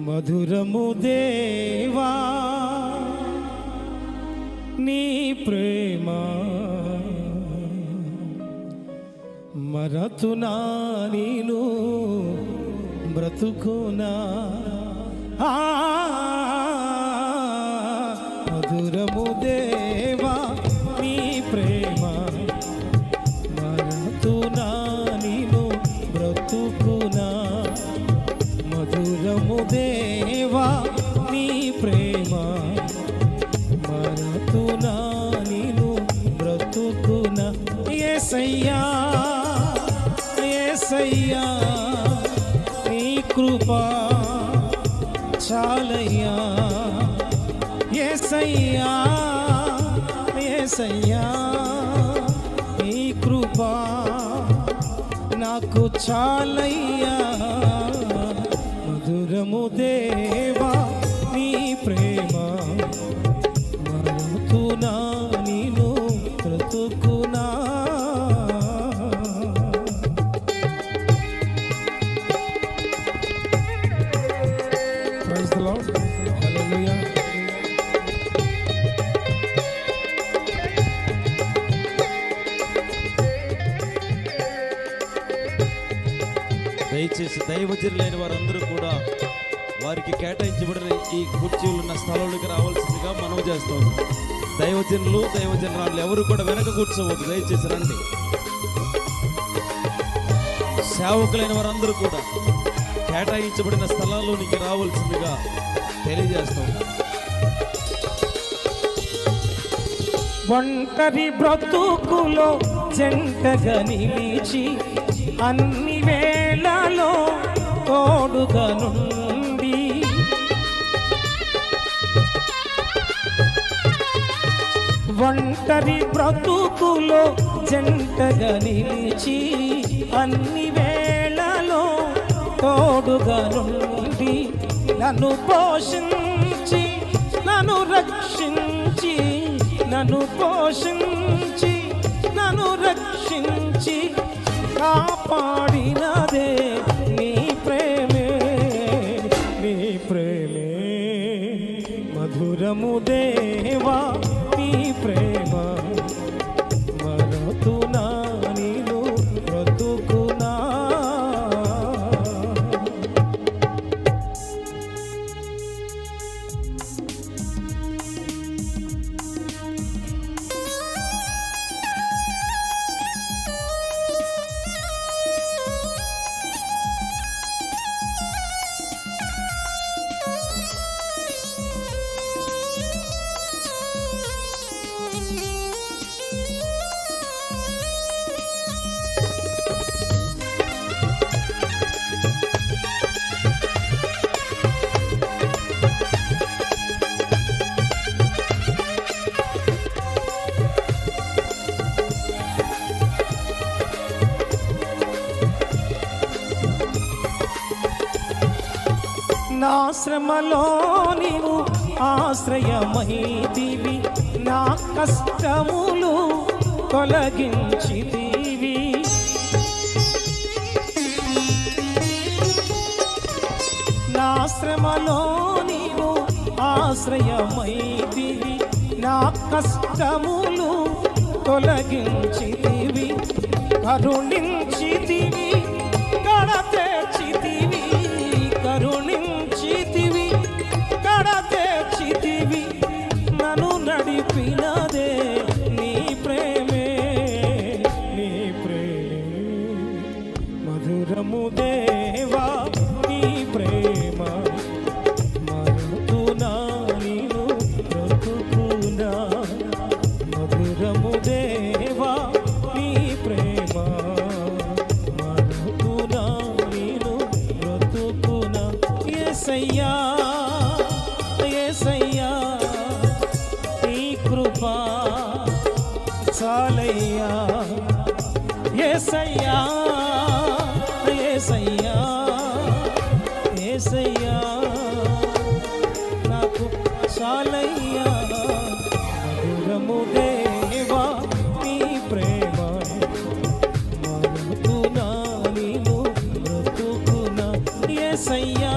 మధురము దేవా నీ ప్రేమ మరతునా నీను బ్రతుకునా మధురము దేవా నీ ప్రేమ మరతునా నీను బ్రతుకునా మధురము దేవా నీ ప్రేమ మరతునా నీను బ్రతుకునా యేసయ్యా యేసయ్యా నీ కృపా చాలయ్యా యేసయ్యా యేసయ్యా నీ కృపా నాకు చాలయ్యా మధురము దేవా నీ ప్రేమ మరతునా నీను బ్రతుకునా. Praise the Lord. Hallelujah. దయచేసి దైవజనులైన వారందరూ కూడా వారికి కేటాయించబడిన ఈ కుర్చీలు ఉన్న స్థలంలోకి రావాల్సిందిగా మనవి చేస్తాం. దైవజనులు దైవజనురాలు ఎవరు కూడా వెనక కూర్చోవద్దు, దయచేసి రండి. సేవకులైన వారందరూ కూడా కేటాయించబడిన స్థలాల్లోనికి రావాల్సిందిగా తెలియజేస్తాం. ఒంటరి బ్రతుకులో జంటగా నిలిచి అన్ని వేళలో తోడుగా నుండి ఒంటరి బ్రతుకులో జంటగా నిలిచి అన్ని వేళలో తోడుగా నుండి నన్ను పోషించి నన్ను రక్షించి నన్ను పోషించి నన్ను రక్షించి కాపాడినదే నీ ప్రేమే నీ ప్రేమే మధురము దేవా నీ ప్రేమ మరతునా నీను బ్రతుకునా. నా శ్రమలో నీవు ఆశ్రయమైతివి, నా కష్టములు తొలగించితివి. నా శ్రమలో నీవు ఆశ్రయమైతివి, నా కష్టములు తొలగించితివి. కరుణించితివి కడతేర్చితివి, కరుణించితివి కడతేర్చితివి. నన్ను నడిపినదే నీ ప్రేమే నీ ప్రేమే మధురము దేవా నీ ప్రేమ మరతునా నీను బ్రతుకునా. మధురము దేవా నీ ప్రేమ మరతునా నీను బ్రతుకునా. యేసయ్యా యేసయ్యా నీ కృపా చాలయ్యా యేసయ్యా యేసయ్యా యేసయ్యా నాకు చాలయ్యా మధురము దేవా నీ ప్రేమ మరుతునా నేను బ్రతుకునా యేసయ్యా